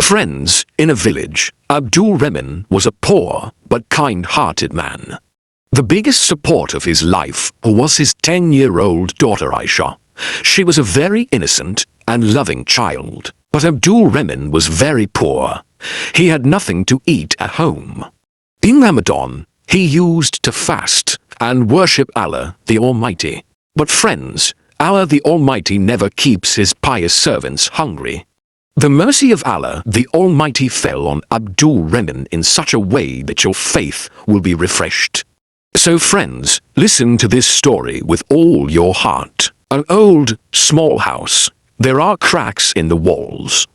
Friends, in a village, Abdul Rahman was a poor but kind-hearted man. The biggest support of his life was his 10-year-old daughter Aisha. She was a very innocent and loving child, but Abdul Rahman was very poor. He had nothing to eat at home. In Ramadan, he used to fast and worship Allah the Almighty. But friends, Allah the Almighty never keeps his pious servants hungry. The mercy of Allah the Almighty fell on Abdul Rahman in such a way that your faith will be refreshed. So friends, listen to this story with all your heart. An old, small house. There are cracks in the walls.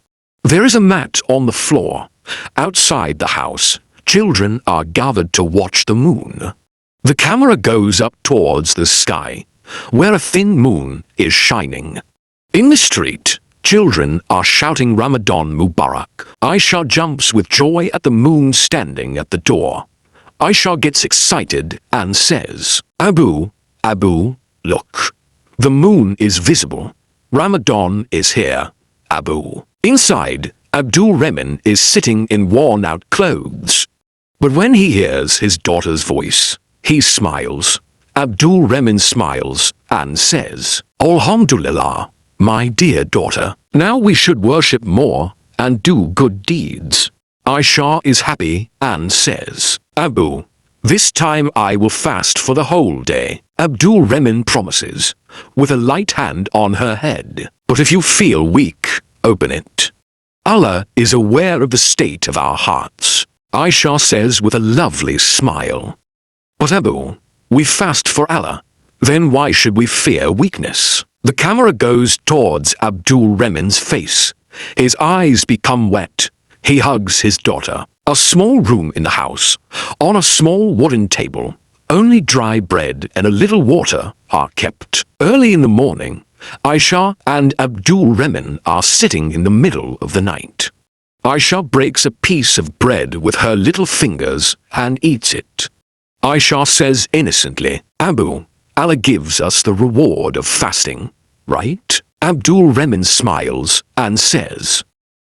There is a mat on the floor. Outside the house, children are gathered to watch the moon. The camera goes up towards the sky, where a thin moon is shining. In the street, children are shouting Ramadan Mubarak. Aisha jumps with joy at the moon standing at the door. Aisha gets excited and says, Abu, look. The moon is visible. Ramadan is here, Abu. Inside, Abdul Rahman is sitting in worn-out clothes. But when he hears his daughter's voice, he smiles. Abdul Rahman smiles and says, Alhamdulillah, my dear daughter. Now we should worship more and do good deeds. Aisha is happy and says, Abu, this time I will fast for the whole day. Abdul Rahman promises, with a light hand on her head. But if you feel weak, open it. Allah is aware of the state of our hearts. Aisha says with a lovely smile. But Abu, we fast for Allah. Then why should we fear weakness? The camera goes towards Abdul Rahman's face. His eyes become wet. He hugs his daughter. A small room in the house. On a small wooden table, only dry bread and a little water are kept. Early in the morning, Aisha and Abdul Rahman are sitting in the middle of the night. Aisha breaks a piece of bread with her little fingers and eats it. Aisha says innocently, Abu, Allah gives us the reward of fasting, right? Abdul Rahman smiles and says,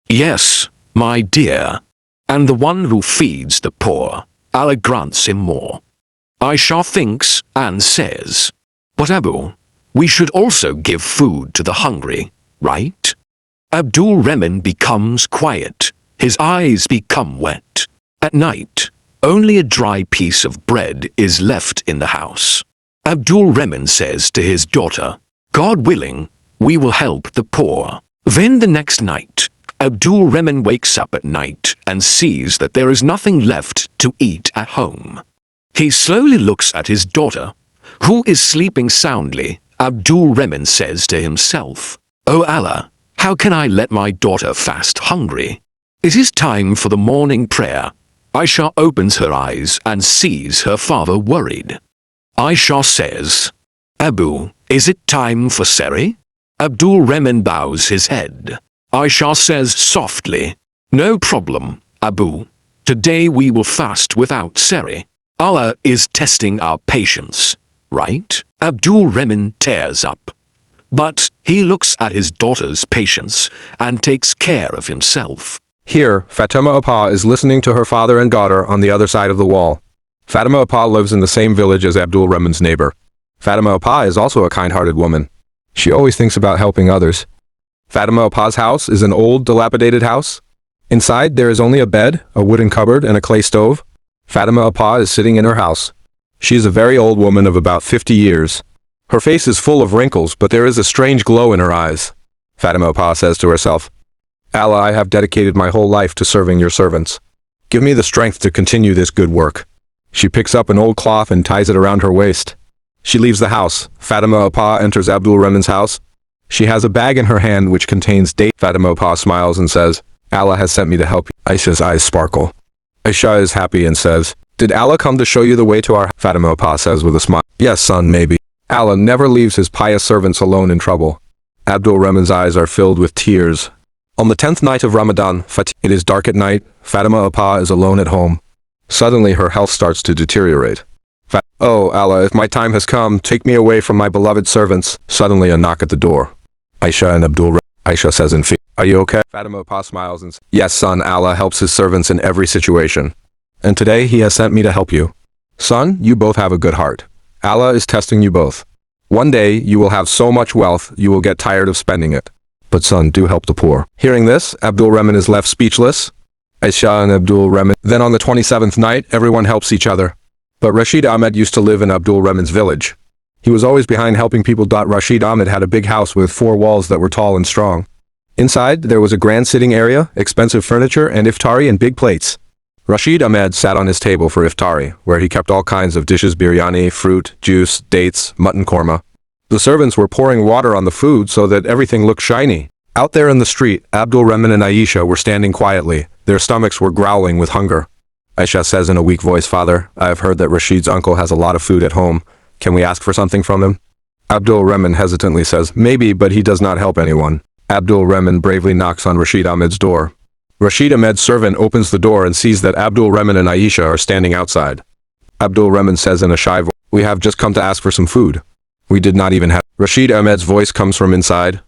Yes, my dear. And the one who feeds the poor, Allah grants him more. Aisha thinks and says, But Abu, we should also give food to the hungry, right? Abdul Rahman becomes quiet. His eyes become wet. At night, only a dry piece of bread is left in the house. Abdul Rahman says to his daughter, God willing, we will help the poor. Then the next night, Abdul Rahman wakes up at night and sees that there is nothing left to eat at home. He slowly looks at his daughter, who is sleeping soundly. Abdul Rahman says to himself, Oh Allah, how can I let my daughter fast hungry? It is time for the morning prayer. Aisha opens her eyes and sees her father worried. Aisha says, Abu, is it time for Seri? Abdul Rahman bows his head. Aisha says softly, No problem, Abu. Today we will fast without Seri. Allah is testing our patience, right? Abdul Rahman tears up. But he looks at his daughter's patience and takes care of himself. Here, Fatima Appa is listening to her father and daughter on the other side of the wall. Fatima Appa lives in the same village as Abdul Rahman's neighbor. Fatima Appa is also a kind-hearted woman. She always thinks about helping others. Fatima Appa's house is an old, dilapidated house. Inside, there is only a bed, a wooden cupboard, and a clay stove. Fatima Appa is sitting in her house. She is a very old woman of about 50 years. Her face is full of wrinkles, but there is a strange glow in her eyes. Fatima Appa says to herself, Allah, I have dedicated my whole life to serving your servants. Give me the strength to continue this good work. She picks up an old cloth and ties it around her waist. She leaves the house. Fatima Appa enters Abdul Rahman's house. She has a bag in her hand which contains dates. Fatima Appa smiles and says, Allah has sent me to help you. Aisha's eyes sparkle. Aisha is happy and says, Did Allah come to show you the way to our... Fatima Appa says with a smile, Yes, son, maybe. Allah never leaves his pious servants alone in trouble. Abdul Rahman's eyes are filled with tears. On the 10th night of Ramadan, it is dark at night. Fatima Appa is alone at home. Suddenly her health starts to deteriorate. Oh Allah, if my time has come, take me away from my beloved servants. Suddenly a knock at the door. Aisha and Abdul Rahman. Aisha says in fear, Are you okay? Fatima Apa smiles and says, yes, son, Allah helps his servants in every situation. And today he has sent me to help you. Son, you both have a good heart. Allah is testing you both. One day you will have so much wealth you will get tired of spending it. But son, do help the poor. Hearing this, Abdul Rahman is left speechless. Aisha and Abdul Rahman. Then on the 27th night, everyone helps each other. But Rashid Ahmed used to live in Abdul Rahman's village. He was always behind helping people. Rashid Ahmed had a big house with 4 walls that were tall and strong. Inside, there was a grand sitting area, expensive furniture, and iftari and big plates. Rashid Ahmed sat on his table for iftari, where he kept all kinds of dishes: biryani, fruit, juice, dates, mutton korma. The servants were pouring water on the food so that everything looked shiny. Out there in the street, Abdul Rahman and Aisha were standing quietly. Their stomachs were growling with hunger. Aisha says in a weak voice, Father, I have heard that Rashid's uncle has a lot of food at home. Can we ask for something from him? Abdul Rahman hesitantly says, maybe, but he does not help anyone. Abdul Rahman bravely knocks on Rashid Ahmed's door. Rashid Ahmed's servant opens the door and sees that Abdul Rahman and Aisha are standing outside. Abdul Rahman says in a shy voice, we have just come to ask for some food. We did not even have. Rashid Ahmed's voice comes from inside.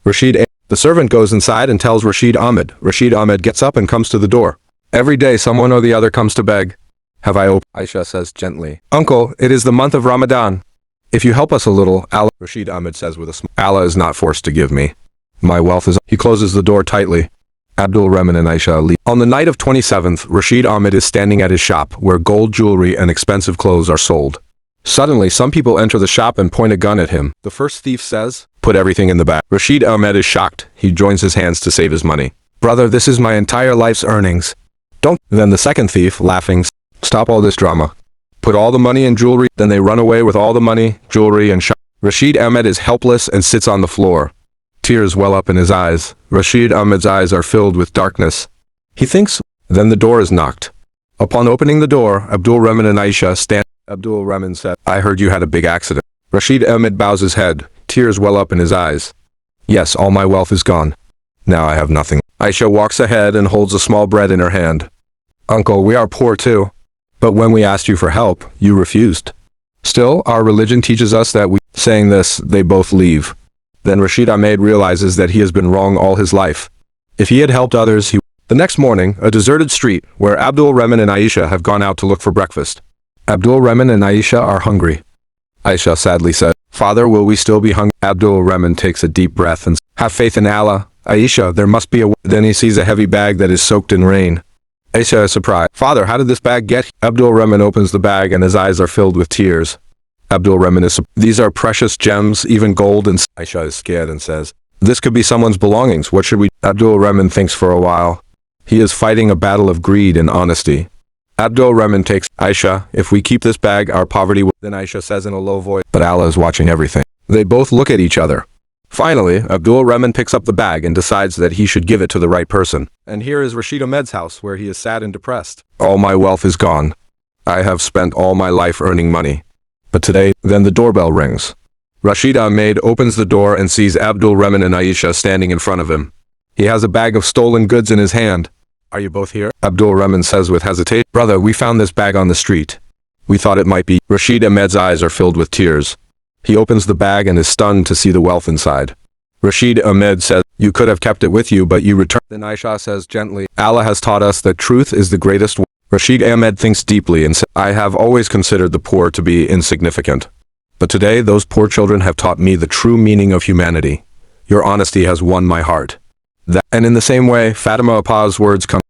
The servant goes inside and tells Rashid Ahmed. Rashid Ahmed gets up and comes to the door. Every day someone or the other comes to beg. Have I opened? Aisha says gently. Uncle, it is the month of Ramadan. If you help us a little, Allah. Rashid Ahmed says with a smile. Allah is not forced to give me. My wealth is. He closes the door tightly. Abdul Rahman and Aisha leave. On the night of 27th, Rashid Ahmed is standing at his shop where gold jewelry and expensive clothes are sold. Suddenly, some people enter the shop and point a gun at him. The first thief says, put everything in the bag. Rashid Ahmed is shocked. He joins his hands to save his money. Brother, this is my entire life's earnings. Don't. Then the second thief, laughing, stop all this drama. Put all the money and jewelry. Then they run away with all the money, jewelry, and shop. Rashid Ahmed is helpless and sits on the floor. Tears well up in his eyes. Rashid Ahmed's eyes are filled with darkness. He thinks. Then the door is knocked. Upon opening the door, Abdul Rahman and Aisha stand. Abdul Rahman said, I heard you had a big accident. Rashid Ahmed bows his head. Tears well up in his eyes. Yes, all my wealth is gone. Now I have nothing. Aisha walks ahead and holds a small bread in her hand. Uncle, we are poor too. But when we asked you for help, you refused. Still, our religion teaches us that we. Saying this, they both leave. Then Rashid Ahmed realizes that he has been wrong all his life. If he had helped others, he. The next morning, a deserted street, where Abdul Rahman and Aisha have gone out to look for breakfast. Abdul Rahman and Aisha are hungry. Aisha sadly said, Father, will we still be hungry? Abdul Rahman takes a deep breath and says, have faith in Allah. Aisha, there must be a. Then he sees a heavy bag that is soaked in rain. Aisha is surprised. Father, how did this bag get here? Abdul Rahman opens the bag and his eyes are filled with tears. Abdul Rahman is surprised. These are precious gems, even gold, and Aisha is scared and says, this could be someone's belongings. What should we? Abdul Rahman thinks for a while. He is fighting a battle of greed and honesty. Abdul Rahman takes Aisha, if we keep this bag, our poverty will. Then Aisha says in a low voice, but Allah is watching everything. They both look at each other. Finally, Abdul Rahman picks up the bag and decides that he should give it to the right person. And here is Rashid Ahmed's house, where he is sad and depressed. All my wealth is gone. I have spent all my life earning money. But today, then the doorbell rings. Rashid Ahmed opens the door and sees Abdul Rahman and Aisha standing in front of him. He has a bag of stolen goods in his hand. Are you both here? Abdul Rahman says with hesitation. Brother, we found this bag on the street. We thought it might be. Rashid Ahmed's eyes are filled with tears. He opens the bag and is stunned to see the wealth inside. Rashid Ahmed says, you could have kept it with you, but you returned. Then Aisha says gently, Allah has taught us that truth is the greatest. Rashid Ahmed thinks deeply and says, I have always considered the poor to be insignificant. But today, those poor children have taught me the true meaning of humanity. Your honesty has won my heart. And in the same way, Fatima Apa's words come.